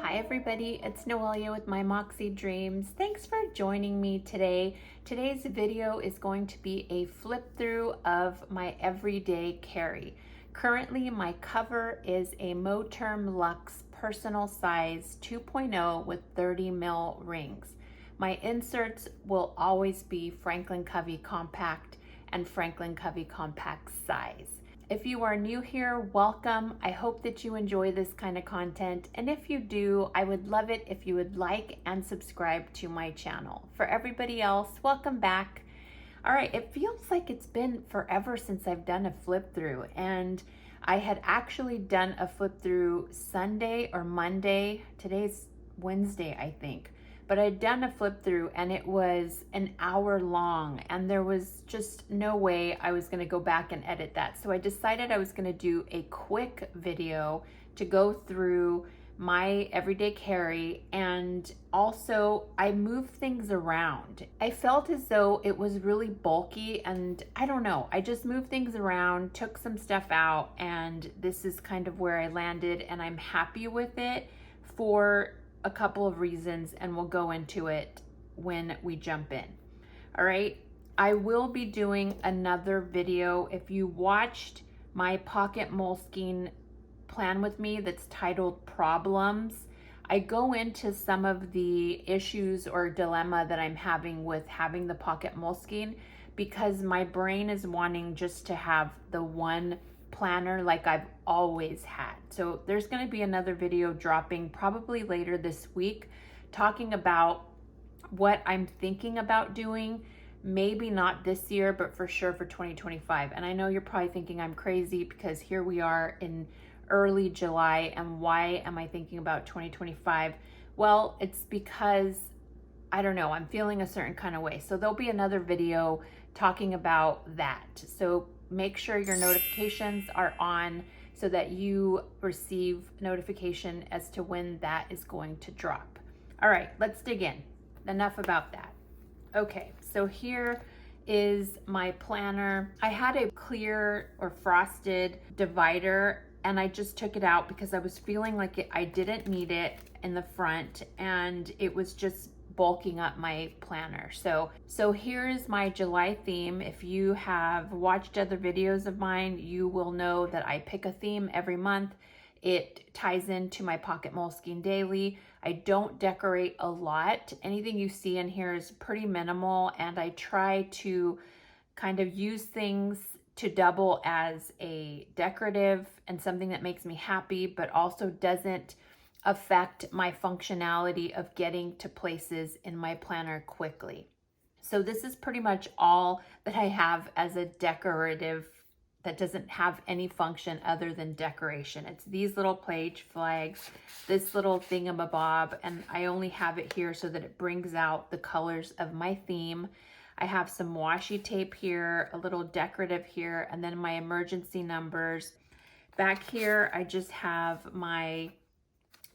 Hi everybody, it's Noelia with My Moxie Dreams. Thanks for joining me today. Today's video is going to be a flip through of my everyday carry. Currently my cover is a Moterm Luxe Personal Size 2.0 with 30 mil rings. My inserts will always be Franklin Covey Compact and Franklin Covey Compact size. If you are new here, welcome. I hope that you enjoy this kind of content. And if you do, I would love it if you would like and subscribe to my channel. For everybody else, welcome back. All right, it feels like it's been forever since I've done a flip through, and I had actually done a flip through Sunday or Monday. Today's Wednesday, I think. But I'd done a flip through and it was an hour long, and there was just no way I was gonna go back and edit that. So I decided I was gonna do a quick video to go through my everyday carry, and also I moved things around. I felt as though it was really bulky, and I don't know, I just moved things around, took some stuff out, and this is kind of where I landed, and I'm happy with it for a couple of reasons, and we'll go into it when we jump in. All right, I will be doing another video. If you watched my pocket moleskin plan with me that's titled Problems, I go into some of the issues or dilemma that I'm having with having the pocket moleskin, because my brain is wanting just to have the one planner like I've always had. So there's going to be another video dropping probably later this week talking about what I'm thinking about doing, maybe not this year, but for sure for 2025. And I know you're probably thinking I'm crazy because here we are in early July, and why am I thinking about 2025? Well, it's because I don't know, I'm feeling a certain kind of way. So there'll be another video talking about that. So make sure your notifications are on so that you receive notification as to when that is going to drop. All right, let's dig in. Enough about that. Okay, so here is my planner. I had a clear or frosted divider, and I just took it out because I was feeling like I didn't need it in the front, and it was just bulking up my planner. So here's my July theme. If you have watched other videos of mine, you will know that I pick a theme every month. It ties into my pocket moleskin daily. I don't decorate a lot. Anything you see in here is pretty minimal, and I try to kind of use things to double as a decorative and something that makes me happy, but also doesn't affect my functionality of getting to places in my planner quickly. So this is pretty much all that I have as a decorative that doesn't have any function other than decoration. It's these little page flags, this little thingamabob, and I only have it here so that it brings out the colors of my theme. I have some washi tape here, a little decorative here, and then my emergency numbers. Back here, I just have my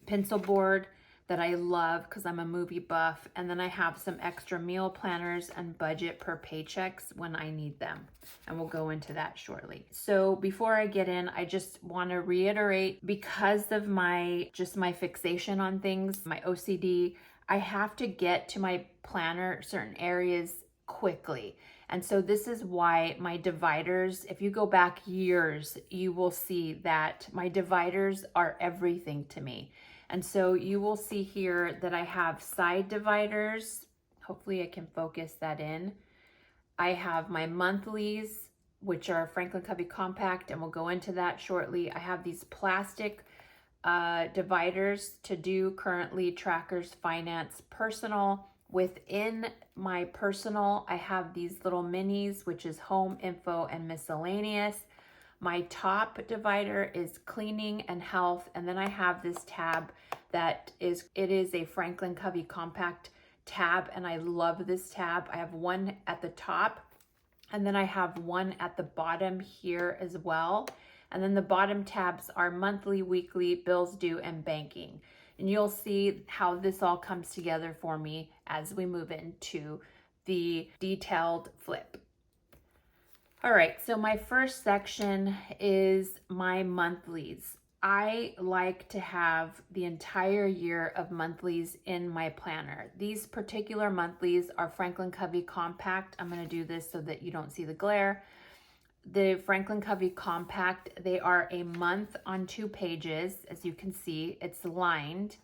pencil board that I love because I'm a movie buff, and then I have some extra meal planners and budget per paychecks when I need them, and we'll go into that shortly. So before I get in, I just want to reiterate, because of my fixation on things, my OCD, I have to get to my planner certain areas quickly. And so this is why my dividers, if you go back years, you will see that my dividers are everything to me. And so you will see here that I have side dividers. Hopefully I can focus that in. I have my monthlies, which are Franklin Covey Compact, and we'll go into that shortly. I have these plastic dividers to do currently trackers, finance, personal. Within my personal, I have these little minis, which is home, info, and miscellaneous. My top divider is cleaning and health, and then I have this tab that is a Franklin Covey Compact tab, and I love this tab. I have one at the top, and then I have one at the bottom here as well. And then the bottom tabs are monthly, weekly, bills due, and banking. And you'll see how this all comes together for me as we move into the detailed flip. All right, so my first section is my monthlies. I like to have the entire year of monthlies in my planner. These particular monthlies are Franklin Covey Compact. I'm going to do this so that you don't see the glare. The Franklin Covey Compact, they are a month on 2 pages. As you can see, it's lined.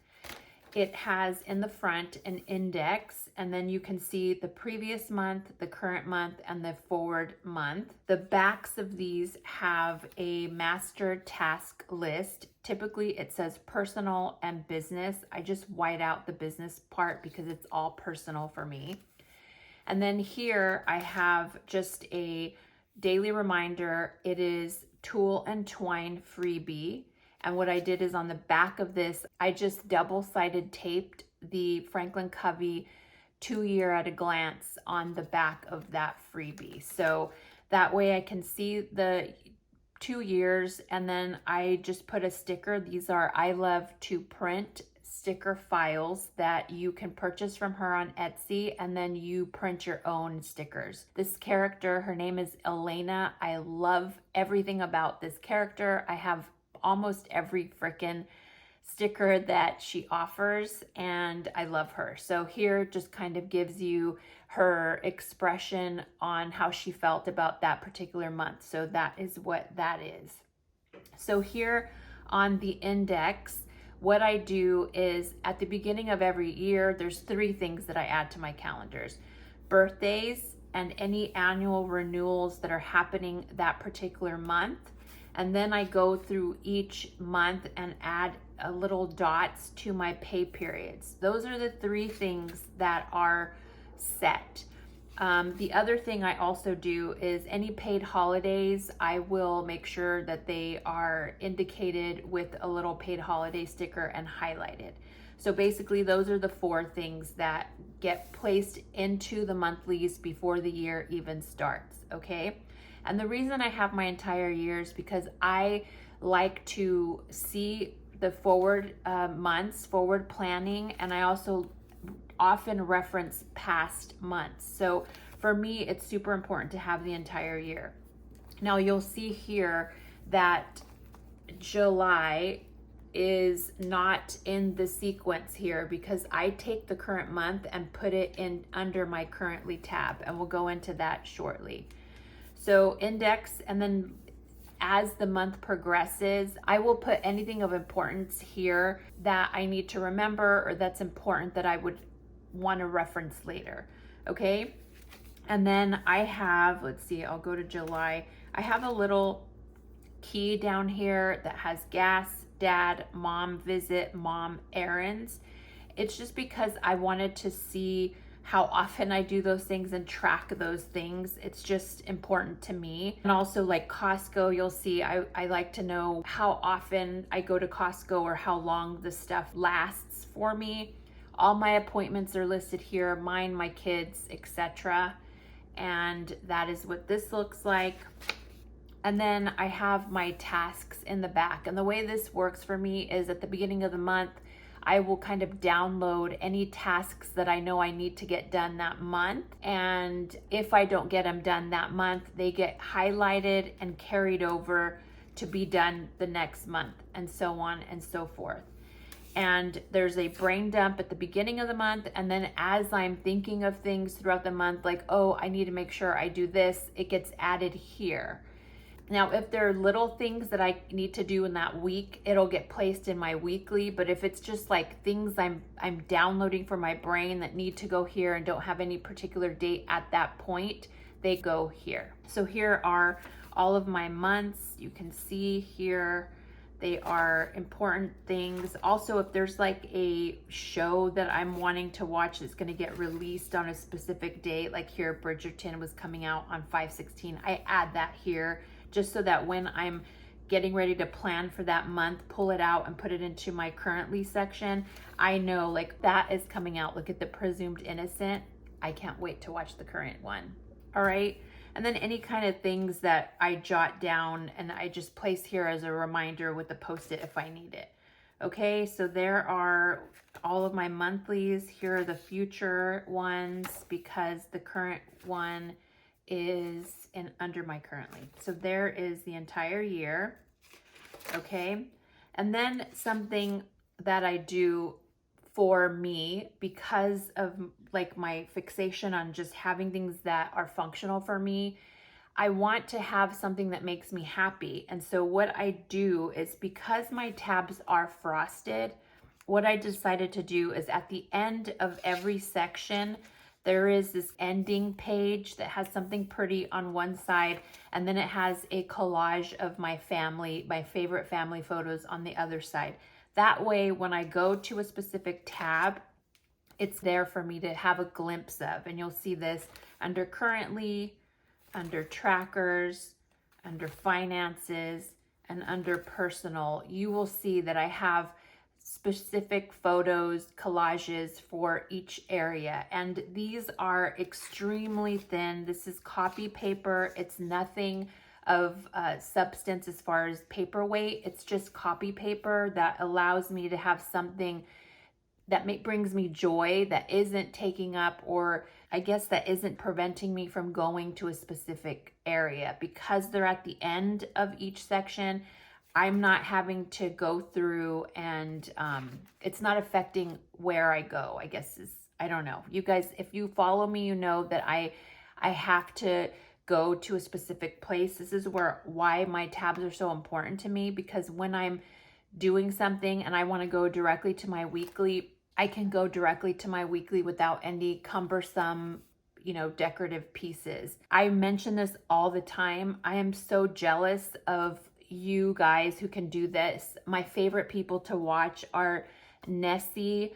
It has in the front an index, and then you can see the previous month, the current month, and the forward month. The backs of these have a master task list. Typically it says personal and business. I just white out the business part because it's all personal for me. And then here I have just a daily reminder. It is Tule and Twine Freebie. And what I did is on the back of this, I just double-sided taped the Franklin Covey 2-year at a glance on the back of that freebie. So that way I can see the 2 years, and then I just put a sticker. These are I Love to Print sticker files that you can purchase from her on Etsy, and then you print your own stickers. This character, her name is Elena. I love everything about this character. I have almost every frickin' sticker that she offers, and I love her. So here just kind of gives you her expression on how she felt about that particular month. So that is what that is. So here on the index, what I do is at the beginning of every year, there's 3 things that I add to my calendars: birthdays and any annual renewals that are happening that particular month. And then I go through each month and add a little dots to my pay periods. Those are the 3 things that are set. The other thing I also do is any paid holidays, I will make sure that they are indicated with a little paid holiday sticker and highlighted. So basically those are the 4 things that get placed into the monthlies before the year even starts, okay? And the reason I have my entire year is because I like to see the forward months, forward planning, and I also often reference past months. So for me, it's super important to have the entire year. Now you'll see here that July is not in the sequence here because I take the current month and put it in under my currently tab, and we'll go into that shortly. So index, and then as the month progresses, I will put anything of importance here that I need to remember or that's important that I would want to reference later, okay? And then I have, let's see, I'll go to July. I have a little key down here that has gas, dad, mom visit, mom errands. It's just because I wanted to see how often I do those things and track those things. It's just important to me. And also like Costco, you'll see I like to know how often I go to Costco or how long the stuff lasts for me. All my appointments are listed here, mine, my kids, etc. And that is what this looks like. And then I have my tasks in the back. And the way this works for me is at the beginning of the month, I will kind of download any tasks that I know I need to get done that month. And if I don't get them done that month, they get highlighted and carried over to be done the next month, and so on and so forth. And there's a brain dump at the beginning of the month. And then as I'm thinking of things throughout the month, like, oh, I need to make sure I do this, it gets added here. Now, if there are little things that I need to do in that week, it'll get placed in my weekly. But if it's just like things I'm downloading for my brain that need to go here and don't have any particular date at that point, they go here. So here are all of my months. You can see here, they are important things. Also, if there's like a show that I'm wanting to watch that's going to get released on a specific date, like here, Bridgerton was coming out on 5/16, I add that here, just so that when I'm getting ready to plan for that month, pull it out and put it into my currently section, I know like that is coming out. Look at the Presumed Innocent. I can't wait to watch the current one. All right. And then any kind of things that I jot down and I just place here as a reminder with the Post-it if I need it. Okay, so there are all of my monthlies. Here are the future ones because the current one is in under my currently. So there is the entire year. Okay, And then something that I do for me, because of like my fixation on just having things that are functional for me, I want to have something that makes me happy. And so what I do is, because my tabs are frosted, what I decided to do is at the end of every section, there is this ending page that has something pretty on one side, and then it has a collage of my family, my favorite family photos on the other side. That way, when I go to a specific tab, it's there for me to have a glimpse of. And you'll see this under currently, under trackers, under finances, and under personal. You will see that I have specific photos, collages for each area. And these are extremely thin. This is copy paper. It's nothing of substance as far as paperweight. It's just copy paper that allows me to have something that brings me joy, that isn't taking up, or I guess that isn't preventing me from going to a specific area. Because they're at the end of each section, I'm not having to go through, and it's not affecting where I go, I guess I don't know. You guys, if you follow me, you know that I have to go to a specific place. This is why my tabs are so important to me, because when I'm doing something and I want to go directly to my weekly, I can go directly to my weekly without any cumbersome, decorative pieces. I mention this all the time. I am so jealous of you guys who can do this. My favorite people to watch are Nessie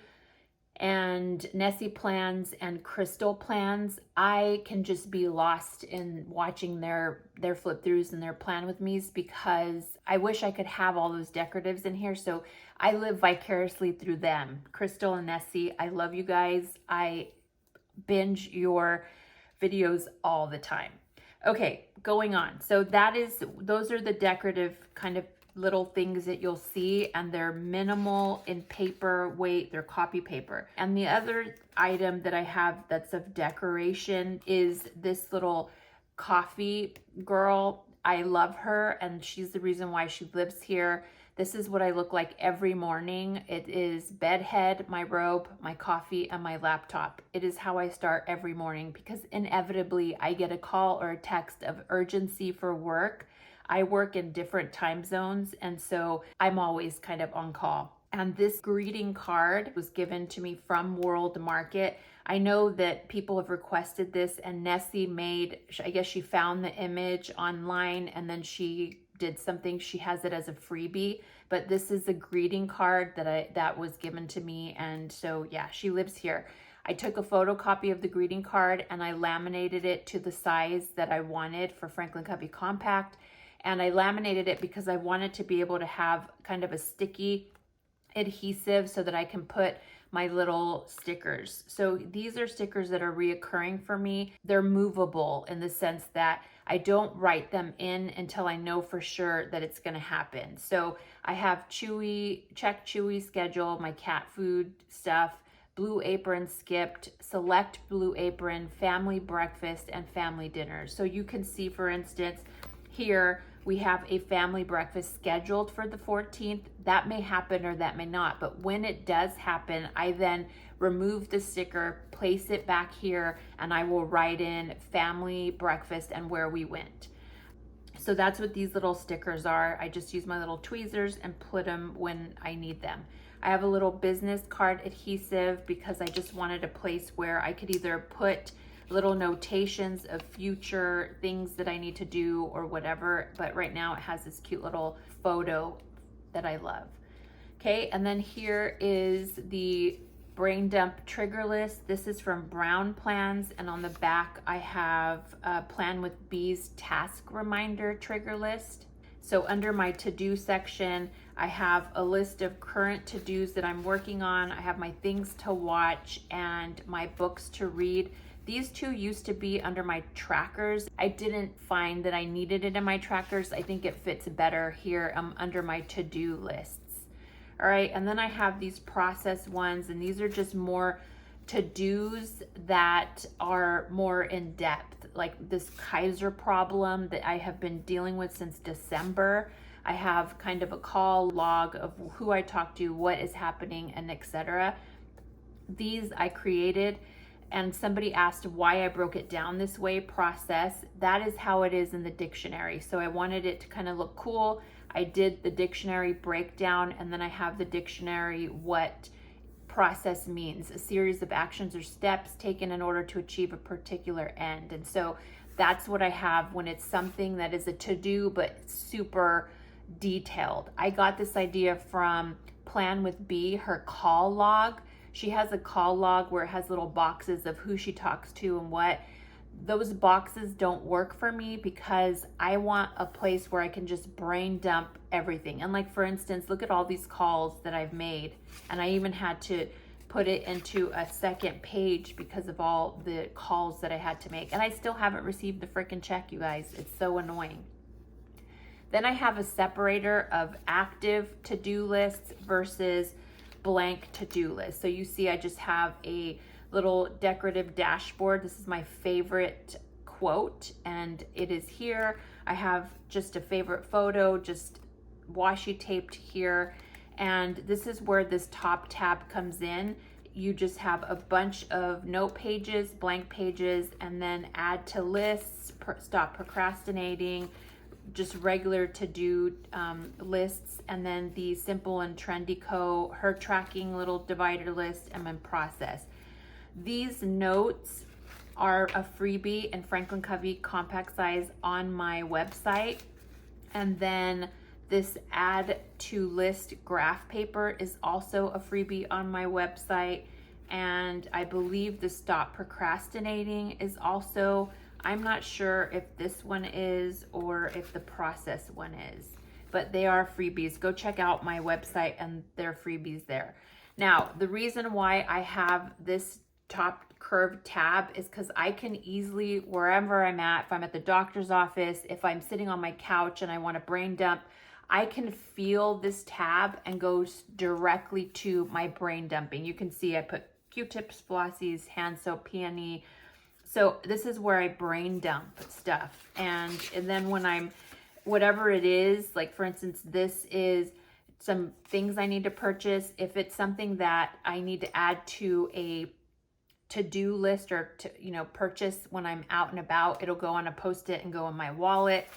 Plans and Crystal Plans. I can just be lost in watching their flip throughs and their plan with me's, because I wish I could have all those decoratives in here. So I live vicariously through them. Crystal and Nessie, I love you guys. I binge your videos all the time. Okay, going on. So those are the decorative kind of little things that you'll see, and they're minimal in paper weight. They're copy paper. And the other item that I have that's of decoration is this little coffee girl. I love her, and she's the reason why she lives here. This is what I look like every morning. It is bed head, my robe, my coffee, and my laptop. It is how I start every morning, because inevitably I get a call or a text of urgency for work. I work in different time zones, and so I'm always kind of on call. And this greeting card was given to me from World Market. I know that people have requested this, and Nessie I guess she found the image online and then she did something. She has it as a freebie, but this is a greeting card that was given to me. And so yeah, she lives here. I took a photocopy of the greeting card and I laminated it to the size that I wanted for Franklin Covey Compact. And I laminated it because I wanted to be able to have kind of a sticky adhesive so that I can put my little stickers. So these are stickers that are reoccurring for me. They're movable in the sense that I don't write them in until I know for sure that it's going to happen. So I have check Chewy schedule, my cat food stuff, Blue Apron skipped, select Blue Apron, family breakfast, and family dinner. So you can see, for instance, here we have a family breakfast scheduled for the 14th. That may happen or that may not, but when it does happen, I then remove the sticker, place it back here, and I will write in family breakfast and where we went. So that's what these little stickers are. I just use my little tweezers and put them when I need them. I have a little business card adhesive because I just wanted a place where I could either put little notations of future things that I need to do or whatever, but right now it has this cute little photo that I love. Okay, and then here is the brain dump trigger list. This is from Brown Plans, and on the back I have a Plan with Bees task reminder trigger list. So under my to-do section, I have a list of current to-dos that I'm working on. I have my things to watch and my books to read. These two used to be under my trackers. I didn't find that I needed it in my trackers. I think it fits better here under my to-do lists. All right, and then I have these process ones, and these are just more to-dos that are more in depth, like this Kaiser problem that I have been dealing with since December. I have kind of a call log of who I talked to, what is happening, and etc. These I created, and somebody asked why I broke it down this way, process. That is how it is in the dictionary. So I wanted it to kind of look cool. I did the dictionary breakdown, and then I have the dictionary what process means: a series of actions or steps taken in order to achieve a particular end. And so that's what I have when it's something that is a to-do but super detailed. I got this idea from Plan with B, her call log. She has a call log where it has little boxes of who she talks to and what. Those boxes don't work for me because I want a place where I can just brain dump everything. And like, for instance, look at all these calls that I've made. And I even had to put it into a second page because of all the calls that I had to make. And I still haven't received the freaking check, you guys. It's so annoying. Then I have a separator of active to-do lists versus blank to-do list. So you see I just have a little decorative dashboard. This is my favorite quote, and it is here. I have just a favorite photo, just washi taped here. And this is where this top tab comes in. You just have a bunch of note pages, blank pages, and then add to lists, stop procrastinating, just regular to-do lists, and then the Simple and Trendy Co, her tracking little divider list, and then process. These notes are a freebie in Franklin Covey compact size on my website. And then this add to list graph paper is also a freebie on my website. And I believe the stop procrastinating is also, I'm not sure if this one is or if the process one is, but they are freebies. Go check out my website and there are freebies there. Now, the reason why I have this top curved tab is because I can easily, wherever I'm at, if I'm at the doctor's office, if I'm sitting on my couch and I want to brain dump, I can feel this tab and go directly to my brain dumping. You can see I put Q-tips, flossies, hand soap, peony. So this is where I brain dump stuff. And then when I'm, whatever it is, like for instance, this is some things I need to purchase. If it's something that I need to add to a to-do list or to, purchase when I'm out and about, it'll go on a post-it and go in my wallet.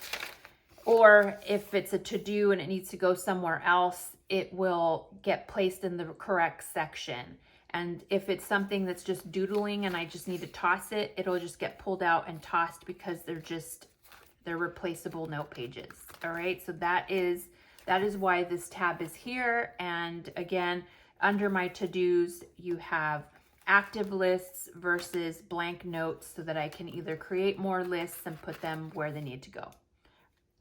Or if it's a to-do and it needs to go somewhere else, it will get placed in the correct section. And if it's something that's just doodling and I just need to toss it, it'll just get pulled out and tossed because they're replaceable note pages. All right, so that is why this tab is here. And again, under my to-dos, you have active lists versus blank notes so that I can either create more lists and put them where they need to go.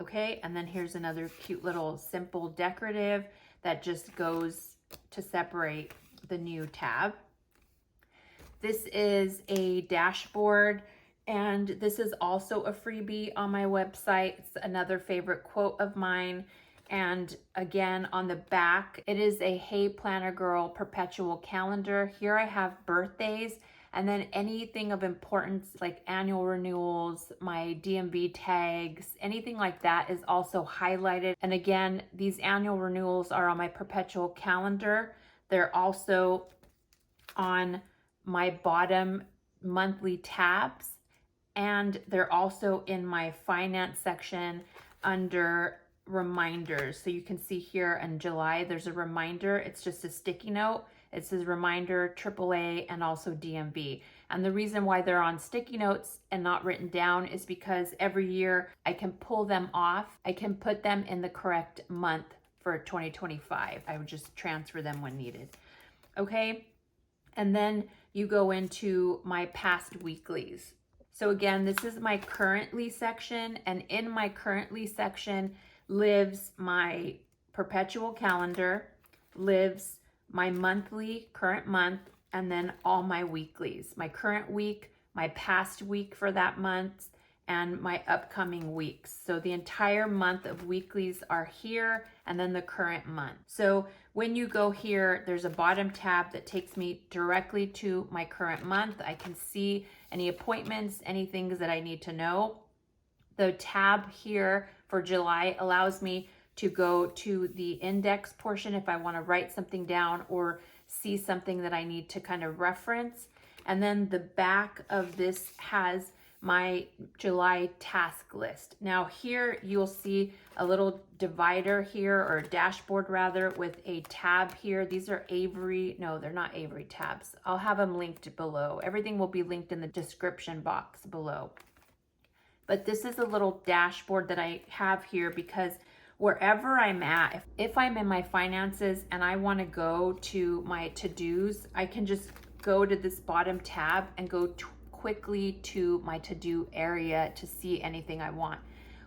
Okay, and then here's another cute little simple decorative that just goes to separate the new tab. This is a dashboard, and this is also a freebie on my website. It's another favorite quote of mine. And again, on the back, it is a Hey Planner Girl Perpetual calendar. Here I have birthdays, and then anything of importance like annual renewals, my DMV tags, anything like that is also highlighted. And again, these annual renewals are on my Perpetual calendar. They're also on my bottom monthly tabs, and they're also in my finance section under reminders. So you can see here in July, there's a reminder. It's just a sticky note. It says reminder, AAA, and also DMV. And the reason why they're on sticky notes and not written down is because every year I can pull them off. I can put them in the correct month for 2025. I would just transfer them when needed. Okay. And then you go into my past weeklies. So again, this is my currently section, and in my currently section lives my Perpetual calendar, lives my monthly current month, and then all my weeklies, my current week, my past week for that month, and my upcoming weeks. So the entire month of weeklies are here, and then the current month. So when you go here, there's a bottom tab that takes me directly to my current month. I can see any appointments, any things that I need to know. The tab here for July allows me to go to the index portion if I want to write something down or see something that I need to kind of reference. And then the back of this has my July task list. Now here you'll see a little divider here, or a dashboard rather, with a tab here. These are Avery, no, they're not Avery tabs. I'll have them linked below. Everything will be linked in the description box below. But this is a little dashboard that I have here because wherever I'm at, if I'm in my finances and I want to go to my to-dos, I can just go to this bottom tab and go quickly to my to-do area to see anything I want.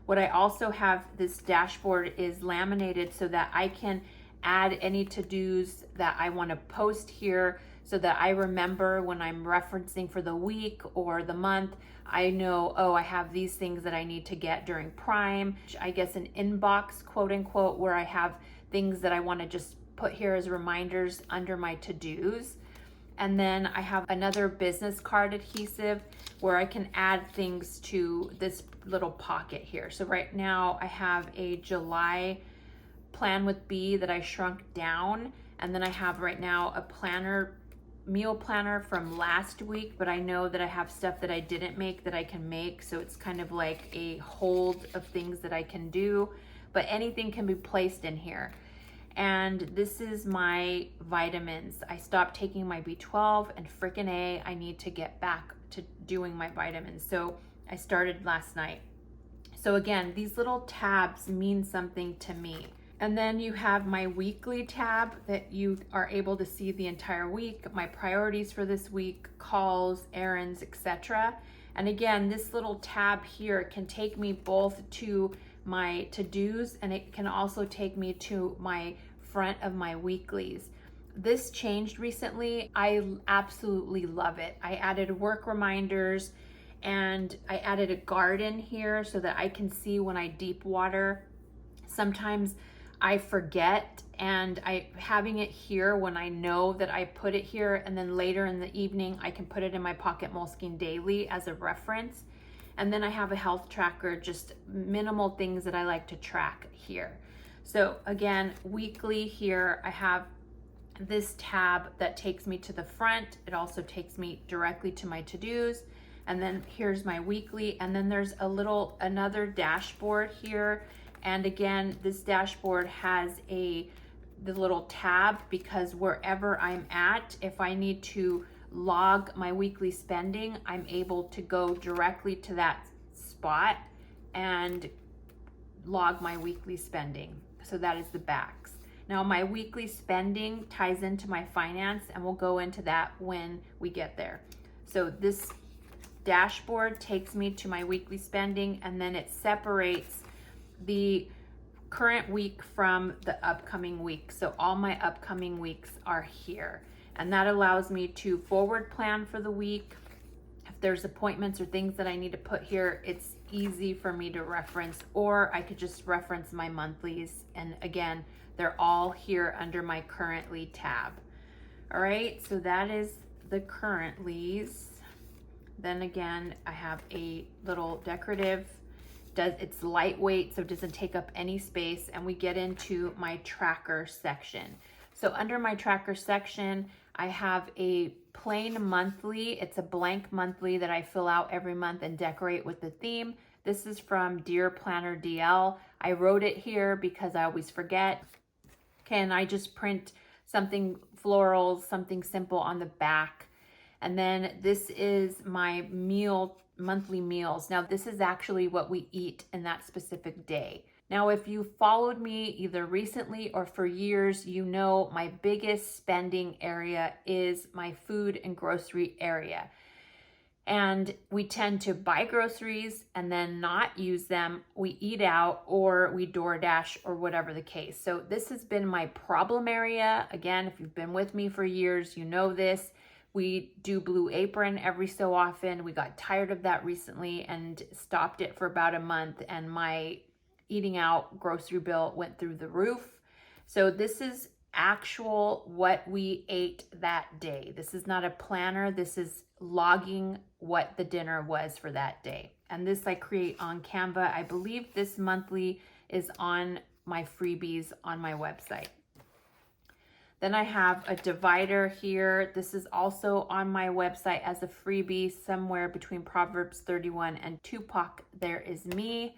What I also have, this dashboard is laminated so that I can add any to-dos that I want to post here, so that I remember when I'm referencing for the week or the month, I know, oh, I have these things that I need to get during Prime. I guess an inbox, quote unquote, where I have things that I want to just put here as reminders under my to-dos. And then I have another business card adhesive where I can add things to this little pocket here. So right now I have a July plan with B that I shrunk down. And then I have right now a planner, meal planner from last week, but I know that I have stuff that I didn't make that I can make. So it's kind of like a hold of things that I can do, but anything can be placed in here. And this is my vitamins. I stopped taking my B12 and frickin' A, I need to get back to doing my vitamins. So I started last night. So again, these little tabs mean something to me. And then you have my weekly tab that you are able to see the entire week, my priorities for this week, calls, errands, etc. And again, this little tab here can take me both to my to-dos, and it can also take me to my front of my weeklies. This changed recently. I absolutely love it. I added work reminders and I added a garden here so that I can see when I deep water. Sometimes I forget, and having it here when I know that I put it here, and then later in the evening I can put it in my pocket Moleskine daily as a reference. And then I have a health tracker, just minimal things that I like to track here. So again, weekly here, I have this tab that takes me to the front. It also takes me directly to my to-dos. And then here's my weekly. And then there's another dashboard here. And again, this dashboard has the little tab, because wherever I'm at, if I need to log my weekly spending, I'm able to go directly to that spot and log my weekly spending. So that is the backs. Now my weekly spending ties into my finance, and we'll go into that when we get there. So this dashboard takes me to my weekly spending, and then it separates the current week from the upcoming week. So all my upcoming weeks are here. And that allows me to forward plan for the week. If there's appointments or things that I need to put here, it's easy for me to reference, or I could just reference my monthlies. And again, they're all here under my currently tab. All right, so that is the currentlies. Then again, I have a little decorative. It's lightweight, so it doesn't take up any space. And we get into my tracker section. So under my tracker section, I have a plain monthly. It's a blank monthly that I fill out every month and decorate with the theme. This is from Dear Planner DL. I wrote it here because I always forget. Okay, and I just print something floral, something simple on the back. And then this is my monthly meals. Now this is actually what we eat in that specific day. Now, if you followed me either recently or for years, you know my biggest spending area is my food and grocery area. And we tend to buy groceries and then not use them. We eat out or we DoorDash or whatever the case. So this has been my problem area. Again, if you've been with me for years, you know this. We do Blue Apron every so often. We got tired of that recently and stopped it for about a month, and my eating out grocery bill went through the roof. So this is actual what we ate that day. This is not a planner. This is logging what the dinner was for that day. And this I create on Canva. I believe this monthly is on my freebies on my website. Then I have a divider here. This is also on my website as a freebie, somewhere between Proverbs 31 and Tupac, There Is Me.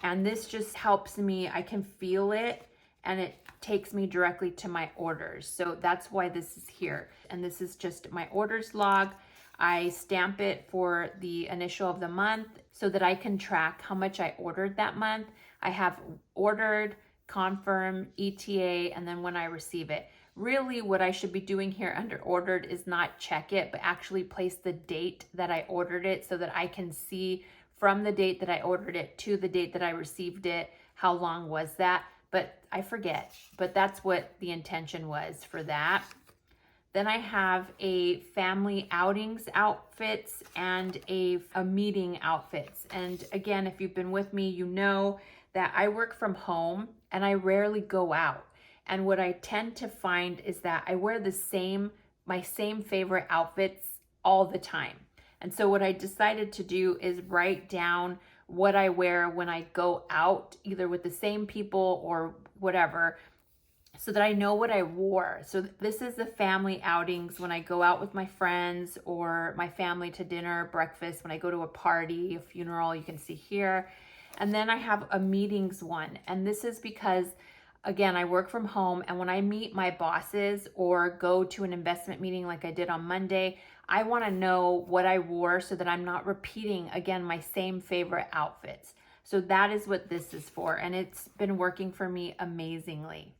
And this just helps me, I can feel it, and it takes me directly to my orders. So that's why this is here. And this is just my orders log. I stamp it for the initial of the month so that I can track how much I ordered that month. I have ordered, confirm, ETA, and then when I receive it. Really, what I should be doing here under ordered is not check it, but actually place the date that I ordered it so that I can see from the date that I ordered it to the date that I received it, how long was that? But I forget, but that's what the intention was for that. Then I have a family outings outfits and a meeting outfits. And again, if you've been with me, you know that I work from home and I rarely go out. And what I tend to find is that I wear my same favorite outfits all the time. And so what I decided to do is write down what I wear when I go out, either with the same people or whatever, so that I know what I wore. So this is the family outings when I go out with my friends or my family to dinner, breakfast, when I go to a party, a funeral, you can see here. And then I have a meetings one. And this is because, again, I work from home, and when I meet my bosses or go to an investment meeting like I did on Monday, I want to know what I wore so that I'm not repeating, again, my same favorite outfits. So that is what this is for, and it's been working for me amazingly.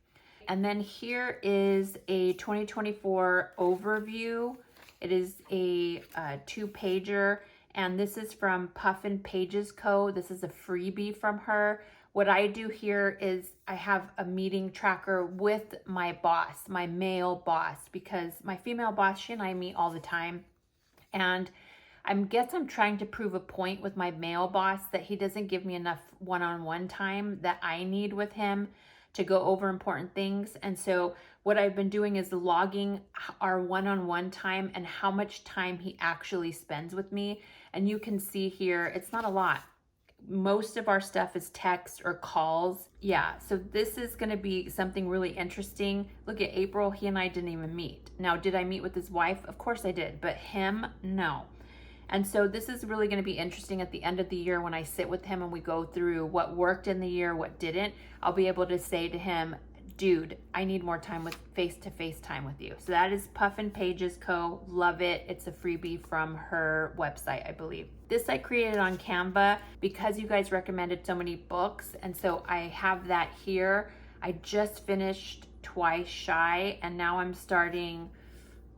And then here is a 2024 overview. It is a 2-pager, and this is from Puffin Pages Co. This is a freebie from her. What I do here is I have a meeting tracker with my boss, my male boss, because my female boss, she and I meet all the time. And I guess I'm trying to prove a point with my male boss that he doesn't give me enough one-on-one time that I need with him to go over important things. And so what I've been doing is logging our one-on-one time and how much time he actually spends with me. And you can see here, it's not a lot. Most of our stuff is text or calls. Yeah, so this is going to be something really interesting. Look at April, he and I didn't even meet. Now, did I meet with his wife? Of course I did, but him, no. And so this is really going to be interesting at the end of the year when I sit with him and we go through what worked in the year, what didn't. I'll be able to say to him, dude, I need more time with face-to-face time with you. So that is Puffin Pages Co. Love it. It's a freebie from her website, I believe. This I created on Canva because you guys recommended so many books. And so I have that here. I just finished Twice Shy, and now I'm starting,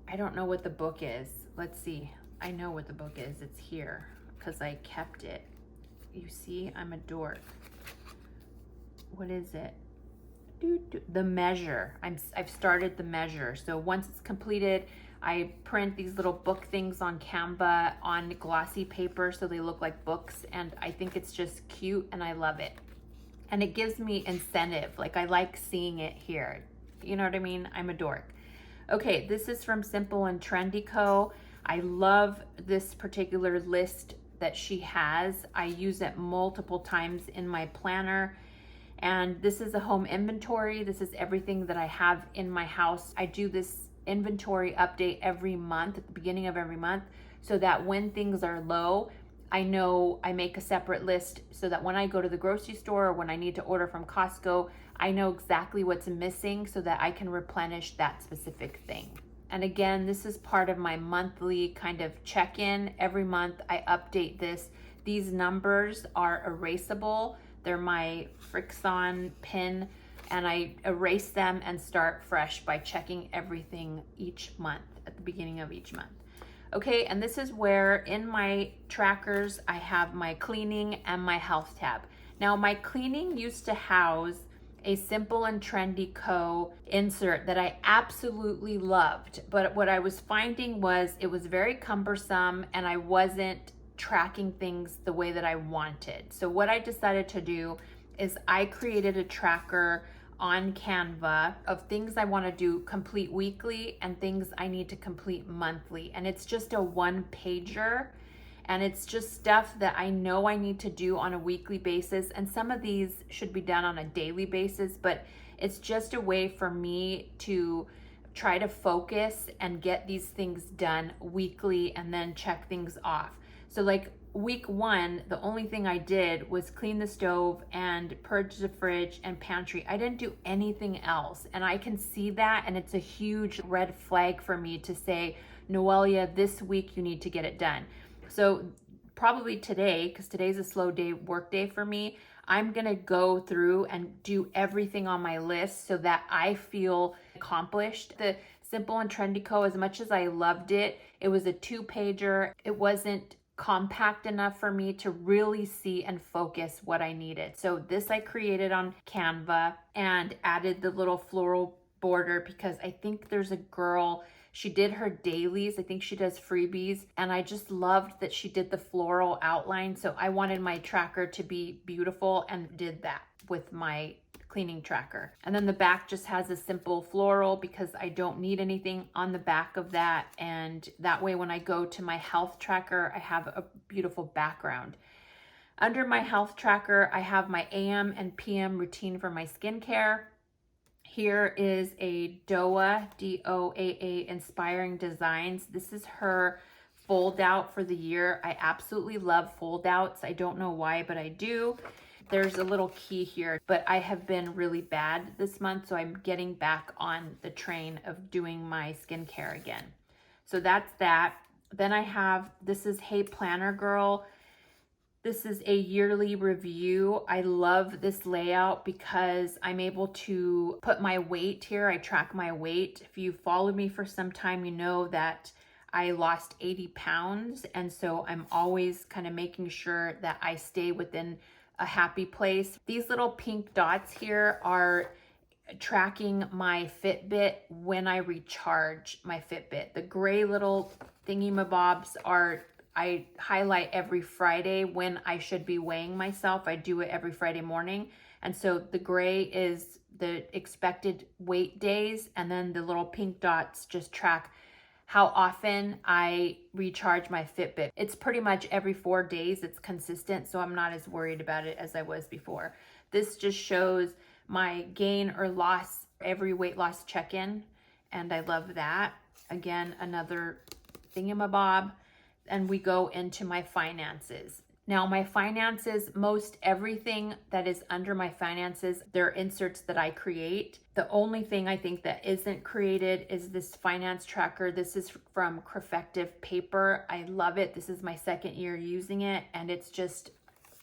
I don't know what the book is. Let's see. I know what the book is. It's here because I kept it. You see, I'm a dork. What is it? The Measure. I've started The Measure. So once it's completed, I print these little book things on Canva on glossy paper so they look like books, and I think it's just cute and I love it. And it gives me incentive. Like, I like seeing it here. You know what I mean? I'm a dork. Okay, this is from Simple and Trendy Co. I love this particular list that she has. I use it multiple times in my planner. And this is a home inventory. This is everything that I have in my house. I do this inventory update every month, at the beginning of every month, so that when things are low, I know I make a separate list so that when I go to the grocery store or when I need to order from Costco, I know exactly what's missing so that I can replenish that specific thing. And again, this is part of my monthly kind of check-in. Every month I update this. These numbers are erasable. They're my Frickson pin, and I erase them and start fresh by checking everything each month at the beginning of each month. Okay, and this is where in my trackers I have my cleaning and my health tab. Now, my cleaning used to house a Simple and Trendy Co. insert that I absolutely loved, but what I was finding was it was very cumbersome and I wasn't tracking things the way that I wanted. So what I decided to do is I created a tracker on Canva of things I want to do complete weekly and things I need to complete monthly. And it's just a 1-pager. And it's just stuff that I know I need to do on a weekly basis. And some of these should be done on a daily basis, but it's just a way for me to try to focus and get these things done weekly and then check things off. So like week 1, the only thing I did was clean the stove and purge the fridge and pantry. I didn't do anything else. And I can see that, and it's a huge red flag for me to say, Noelia, this week you need to get it done. So probably today, because today's a slow day, work day for me, I'm gonna go through and do everything on my list so that I feel accomplished. The Simple and Trendy Co., as much as I loved it, it was a 2-pager. It wasn't compact enough for me to really see and focus what I needed. So this I created on Canva and added the little floral border because I think there's a girl, she did her dailies. I think she does freebies. And I just loved that she did the floral outline. So I wanted my tracker to be beautiful and did that with my cleaning tracker. And then the back just has a simple floral because I don't need anything on the back of that. And that way when I go to my health tracker, I have a beautiful background. Under my health tracker, I have my AM and PM routine for my skincare. Here is a Doa, D-O-A-A, Inspiring Designs. This is her fold out for the year. I absolutely love fold outs. I don't know why, but I do. There's a little key here, but I have been really bad this month, so I'm getting back on the train of doing my skincare again. So that's that. Then I have, this is Hey Planner Girl. This is a yearly review. I love this layout because I'm able to put my weight here. I track my weight. If you followed me for some time, you know that I lost 80 pounds. And so I'm always kind of making sure that I stay within a happy place. These little pink dots here are tracking my Fitbit when I recharge my Fitbit. The gray little thingy-mabobs are, I highlight every Friday when I should be weighing myself. I do it every Friday morning. And so the gray is the expected weight days, and then the little pink dots just track how often I recharge my Fitbit. It's pretty much every 4 days. It's consistent, so I'm not as worried about it as I was before. This just shows my gain or loss, every weight loss check-in, and I love that. Again, another thingamabob. And we go into my finances. Now my finances, most everything that is under my finances, they're inserts that I create. The only thing I think that isn't created is this finance tracker. This is from Crefective paper. I love it. This is my 2nd year using it, and it's just,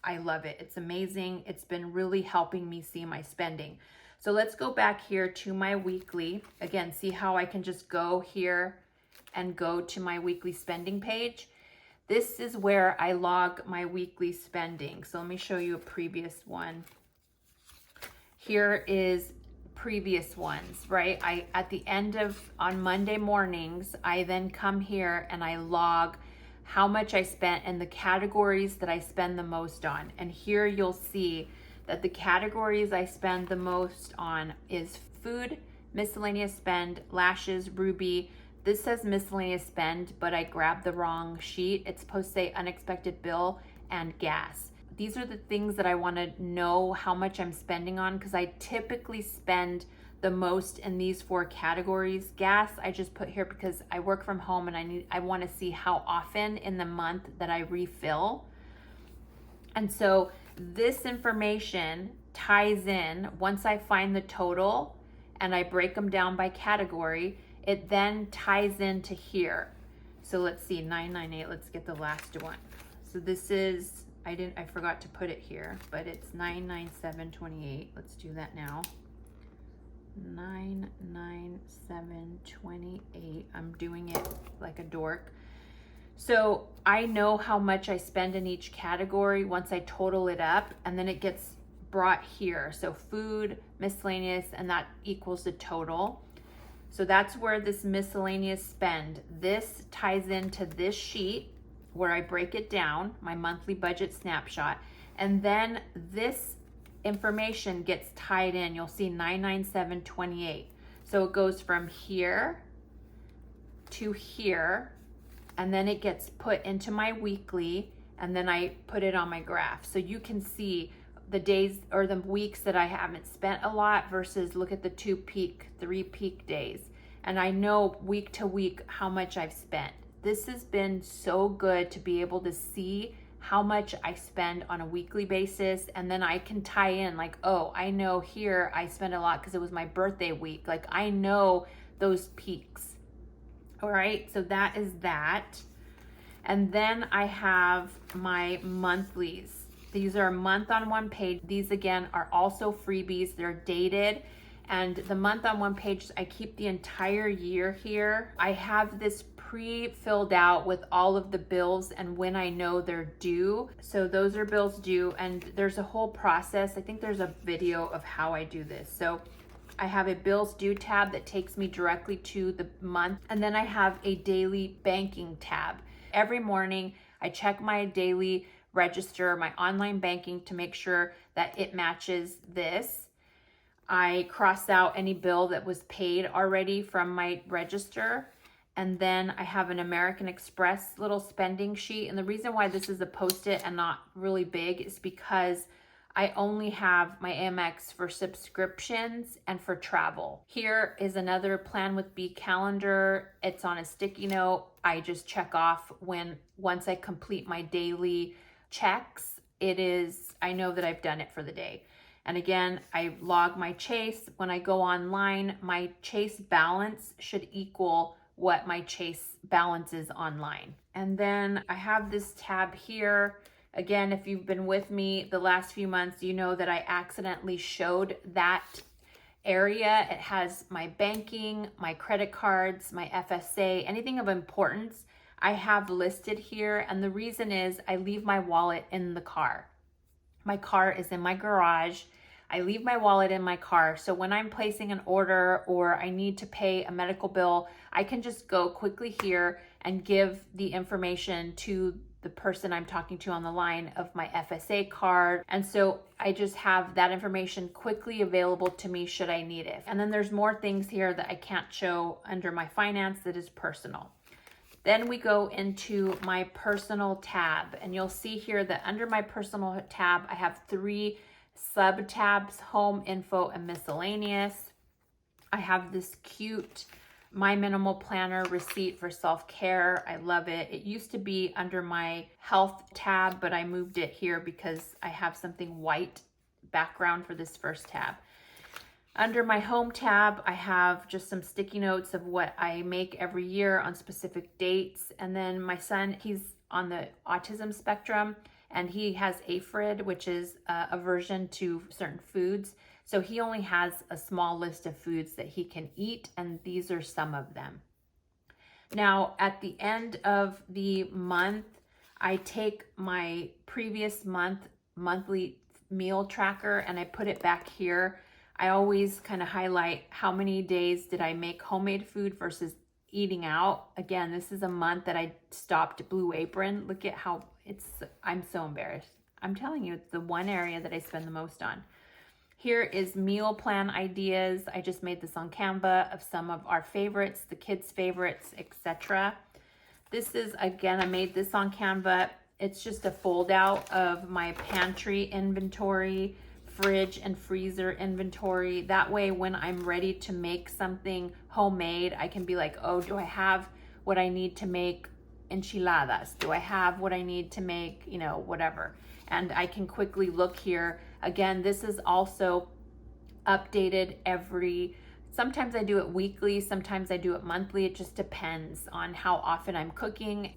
I love it. It's amazing. It's been really helping me see my spending. So let's go back here to my weekly. Again, see how I can just go here and go to my weekly spending page. This is where I log my weekly spending. So let me show you a previous one. Here is previous ones, right? At the end of, on Monday mornings, I then come here and I log how much I spent and the categories that I spend the most on. And here you'll see that the categories I spend the most on is food, miscellaneous spend, lashes, Ruby. This says miscellaneous spend, but I grabbed the wrong sheet. It's supposed to say unexpected bill and gas. These are the things that I want to know how much I'm spending on, because I typically spend the most in these 4 categories. Gas, I just put here because I work from home and I want to see how often in the month that I refill. And so this information ties in once I find the total and I break them down by category. It then ties into here. So let's see, 998, let's get the last one. So this is, I forgot to put it here, but it's 997.28. Let's do that now. 997.28. I'm doing it like a dork. So I know how much I spend in each category once I total it up, and then it gets brought here. So food, miscellaneous, and that equals the total. So that's where this miscellaneous spend, this ties into this sheet where I break it down, my monthly budget snapshot, and then this information gets tied in. You'll see 997.28. So it goes from here to here, and then it gets put into my weekly, and then I put it on my graph. So you can see the days or the weeks that I haven't spent a lot versus look at the 2 peak, 3 peak days. And I know week to week how much I've spent. This has been so good to be able to see how much I spend on a weekly basis, and then I can tie in like, oh, I know here I spent a lot because it was my birthday week. Like I know those peaks. All right, so that is that. And then I have my monthlies. These are a month on one page. These again are also freebies. They're dated. And the month on one page, I keep the entire year here. I have this pre-filled out with all of the bills and when I know they're due. So those are bills due, and there's a whole process. I think there's a video of how I do this. So I have a bills due tab that takes me directly to the month. And then I have a daily banking tab. Every morning I check my daily register, my online banking, to make sure that it matches this. I cross out any bill that was paid already from my register. And then I have an American Express little spending sheet. And the reason why this is a Post-it and not really big is because I only have my Amex for subscriptions and for travel. Here is another Plan with B calendar. It's on a sticky note. I just check off once I complete my daily checks. I know that I've done it for the day. And again, I log my Chase. When I go online, my Chase balance should equal what my Chase balance is online. And then I have this tab here. Again, if you've been with me the last few months, you know that I accidentally showed that area. It has my banking, my credit cards, my FSA, anything of importance I have listed here. And the reason is I leave my wallet in the car. My car is in my garage. I leave my wallet in my car. So when I'm placing an order or I need to pay a medical bill, I can just go quickly here and give the information to the person I'm talking to on the line of my FSA card. And so I just have that information quickly available to me should I need it. And then there's more things here that I can't show under my finance that is personal. Then we go into my personal tab, and you'll see here that under my personal tab, I have 3 sub tabs: home, info, and miscellaneous. I have this cute My Minimal Planner receipt for self-care. I love it. It used to be under my health tab, but I moved it here because I have something white background for this first tab. Under my home tab, I have just some sticky notes of what I make every year on specific dates. And then my son, he's on the autism spectrum, and he has aphid, which is aversion to certain foods. So he only has a small list of foods that he can eat, and these are some of them. Now, at the end of the month, I take my previous monthly meal tracker and I put it back here. I always kind of highlight how many days did I make homemade food versus eating out. Again, this is a month that I stopped Blue Apron. Look at how I'm so embarrassed. I'm telling you, it's the one area that I spend the most on. Here is meal plan ideas. I just made this on Canva of some of our favorites, the kids' favorites, etc. This is, again, I made this on Canva. It's just a fold out of my pantry inventory, fridge and freezer inventory. That way, when I'm ready to make something homemade, I can be like, oh, do I have what I need to make enchiladas? Do I have what I need to make, whatever? And I can quickly look here. Again, this is also updated sometimes I do it weekly, sometimes I do it monthly. It just depends on how often I'm cooking.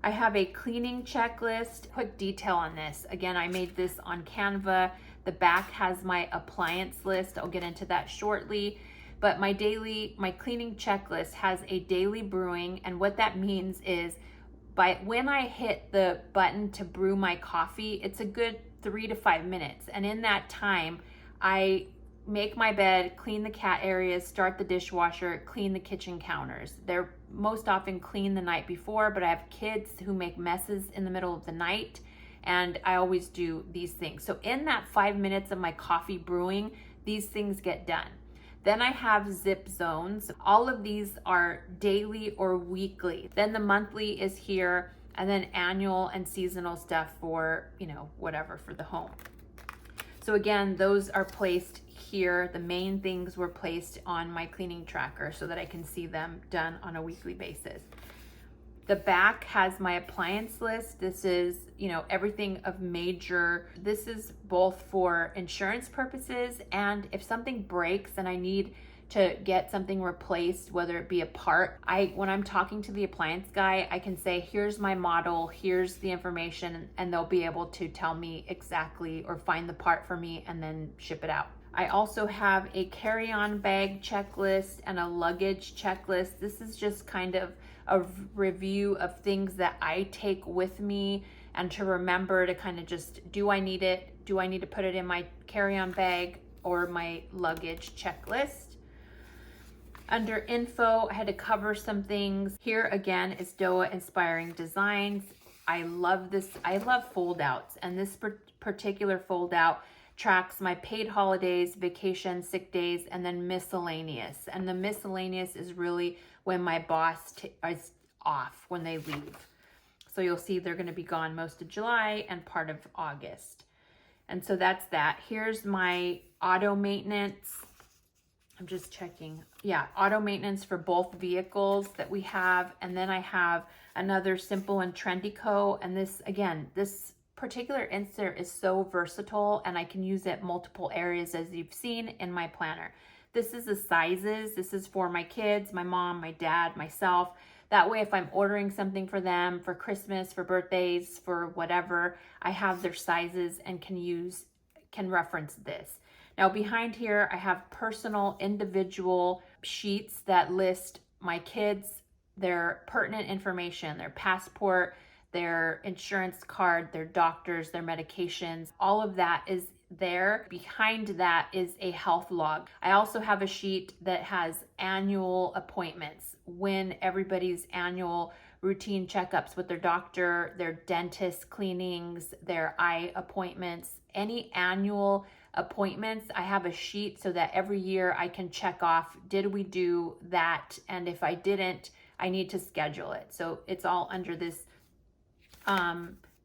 I have a cleaning checklist. Quick detail on this. Again, I made this on Canva. The back has my appliance list. I'll get into that shortly. But my cleaning checklist has a daily brewing. And what that means is when I hit the button to brew my coffee, it's a good 3 to 5 minutes. And in that time, I make my bed, clean the cat areas, start the dishwasher, clean the kitchen counters. They're most often clean the night before, but I have kids who make messes in the middle of the night, and I always do these things. So in that 5 minutes of my coffee brewing, these things get done. Then I have zip zones. All of these are daily or weekly. Then the monthly is here, and then annual and seasonal stuff for, you know, whatever for the home. So again, those are placed here. The main things were placed on my cleaning tracker so that I can see them done on a weekly basis. The back has my appliance list. This is, you know, everything of major. This is both for insurance purposes, and if something breaks and I need to get something replaced, whether it be a part, when I'm talking to the appliance guy, I can say, here's my model, here's the information, and they'll be able to tell me exactly or find the part for me and then ship it out. I also have a carry-on bag checklist and a luggage checklist. This is just kind of a review of things that I take with me and to remember to kind of just, do I need it? Do I need to put it in my carry-on bag or my luggage checklist? Under info, I had to cover some things. Here again is Doa Inspiring Designs. I love this. I love fold outs, and this particular fold out tracks my paid holidays, vacation, sick days, and then miscellaneous. And the miscellaneous is really when my boss is off, when they leave. So you'll see they're going to be gone most of July and part of August. And so that's that. Here's my auto maintenance. I'm just checking. Yeah, auto maintenance for both vehicles that we have. And then I have another Simple and Trendy Co. And this, again, this particular insert is so versatile and I can use it multiple areas, as you've seen in my planner. This is the sizes. This is for my kids, my mom, my dad, myself. That way, if I'm ordering something for them for Christmas, for birthdays, for whatever, I have their sizes and can reference this. Now behind here, I have personal individual sheets that list my kids, their pertinent information, their passport, their insurance card, their doctors, their medications, all of that is there. Behind that is a health log. I also have a sheet that has annual appointments, when everybody's annual routine checkups with their doctor, their dentist cleanings, their eye appointments, any annual appointments. I have a sheet so that every year I can check off, did we do that? And if I didn't, I need to schedule it. So it's all under this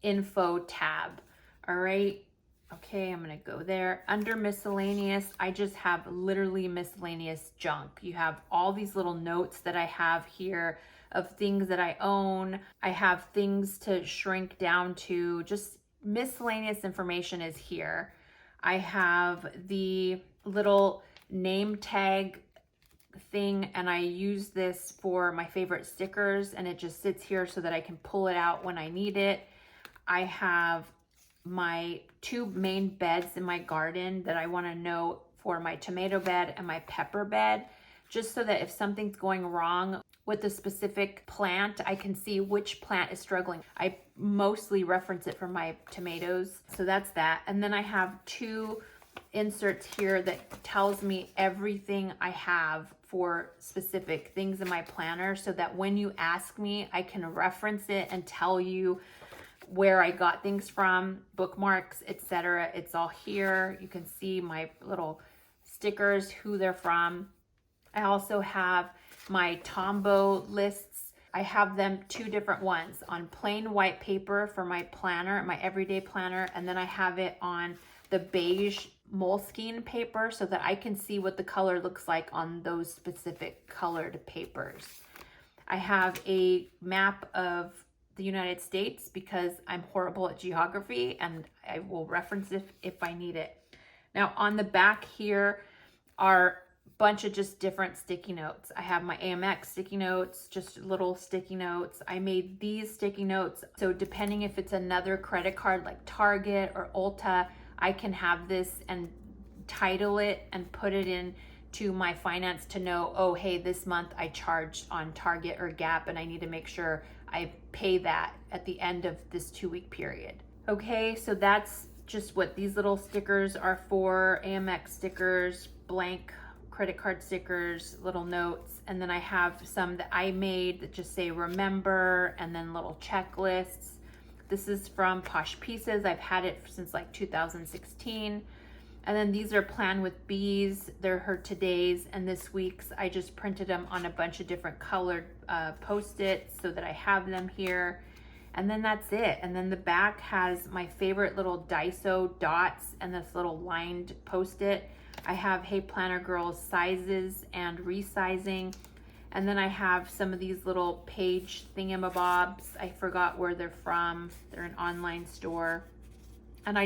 info tab. All right. Okay, I'm gonna go there. Under miscellaneous, I just have literally miscellaneous junk. You have all these little notes that I have here of things that I own. I have things to shrink down to, just miscellaneous information is here. I have the little name tag thing, and I use this for my favorite stickers, and it just sits here so that I can pull it out when I need it. I have my two main beds in my garden that I want to know for my tomato bed and my pepper bed, just so that if something's going wrong with a specific plant, I can see which plant is struggling. I mostly reference it for my tomatoes. So that's that. And then I have two inserts here that tells me everything I have for specific things in my planner, so that when you ask me, I can reference it and tell you where I got things from, bookmarks, etc. It's all here. You can see my little stickers, who they're from. I also have my Tombow lists. I have them two different ones, on plain white paper for my planner, my everyday planner, and then I have it on the beige Moleskine paper so that I can see what the color looks like on those specific colored papers. I have a map of the United States because I'm horrible at geography, and I will reference it if I need it. Now on the back here are a bunch of just different sticky notes. I have my AMX sticky notes, just little sticky notes. I made these sticky notes, so depending if it's another credit card like Target or Ulta, I can have this and title it and put it in to my finance to know, oh, hey, this month I charged on Target or Gap and I need to make sure I pay that at the end of this 2-week period. Okay, so that's just what these little stickers are for. AMX stickers, blank credit card stickers, little notes. And then I have some that I made that just say remember, and then little checklists. This is from Posh Pieces. I've had it since like 2016. And then these are planned with bees. They're her today's, and this week's I just printed them on a bunch of different colored Post-its so that I have them here. And then that's it. And then the back has my favorite little Daiso dots and this little lined Post-it. I have Hey Planner Girls sizes and resizing. And then I have some of these little page thingamabobs. I forgot where they're from. They're an online store. And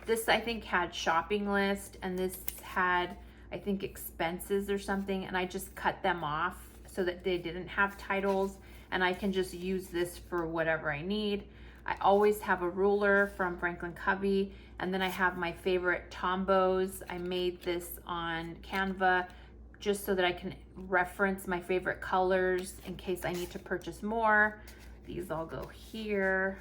this I think had shopping list, and this had, I think, expenses or something. And I just cut them off so that they didn't have titles, and I can just use this for whatever I need. I always have a ruler from Franklin Covey, and then I have my favorite Tombows. I made this on Canva just so that I can reference my favorite colors in case I need to purchase more. These all go here.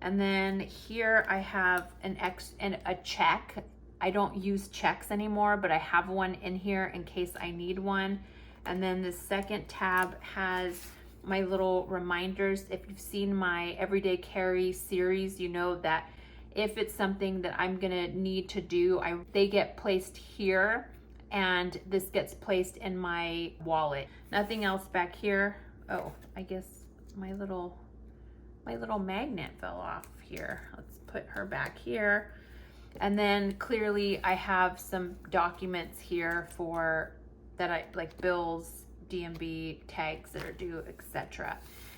And then here I have a check. I don't use checks anymore, but I have one in here in case I need one. And then the second tab has my little reminders. If you've seen my Everyday Carry series, you know that if it's something that I'm gonna need to do, they get placed here, and this gets placed in my wallet. Nothing else back here. Oh, I guess my little magnet fell off here. Let's put her back here. And then clearly I have some documents here that I like, bills, DMB, tags that are due, etc.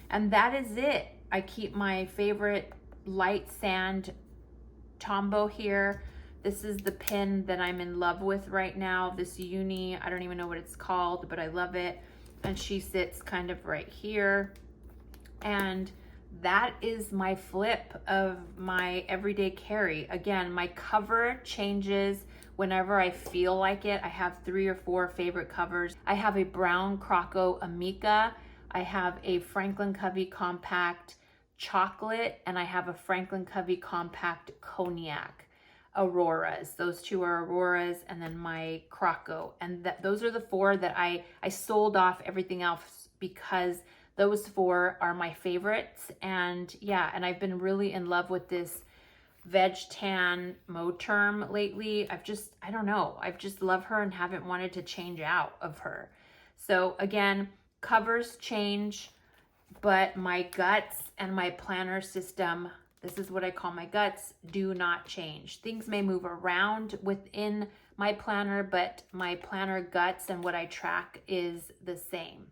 And that is it. I keep my favorite light sand Tombow here. This is the pin that I'm in love with right now. This uni, I don't even know what it's called, but I love it. And she sits kind of right here. And that is my flip of my everyday carry. Again, my cover changes whenever I feel like it. I have 3 or 4 favorite covers. I have a brown Croco Amica. I have a Franklin Covey Compact Chocolate, and I have a Franklin Covey Compact Cognac. Auroras. Those 2 are Auroras, and then my Croco. And those are the 4 that I sold off everything else because those 4 are my favorites. And yeah, and I've been really in love with this veg tan Moterm lately. I don't know, I've just love her and haven't wanted to change out of her. So again, covers change, but my guts and my planner system, this is what I call my guts, do not change. Things may move around within my planner, but my planner guts and what I track is the same.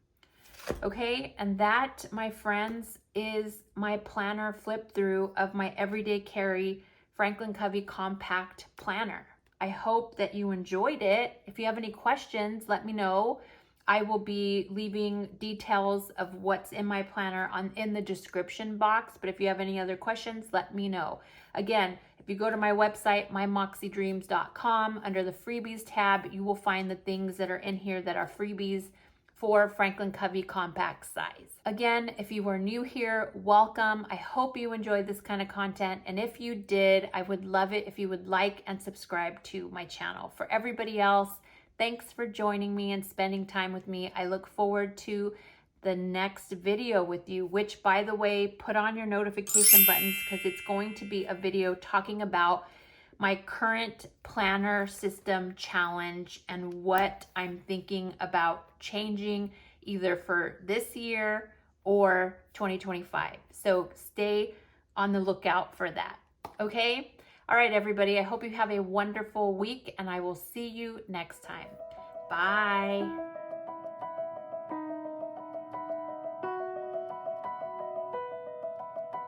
Okay, and that, my friends, is my planner flip through of my Everyday Carry Franklin Covey Compact Planner. I hope that you enjoyed it. If you have any questions, let me know. I will be leaving details of what's in my planner in the description box, but if you have any other questions, let me know. Again, if you go to my website, mymoxiedreams.com, under the freebies tab, you will find the things that are in here that are freebies for Franklin Covey Compact size. Again, if you are new here, welcome. I hope you enjoyed this kind of content. And if you did, I would love it if you would like and subscribe to my channel. For everybody else, thanks for joining me and spending time with me. I look forward to the next video with you, which, by the way, put on your notification buttons because it's going to be a video talking about my current planner system challenge and what I'm thinking about changing either for this year or 2025. So stay on the lookout for that. Okay? All right, everybody. I hope you have a wonderful week, and I will see you next time. Bye.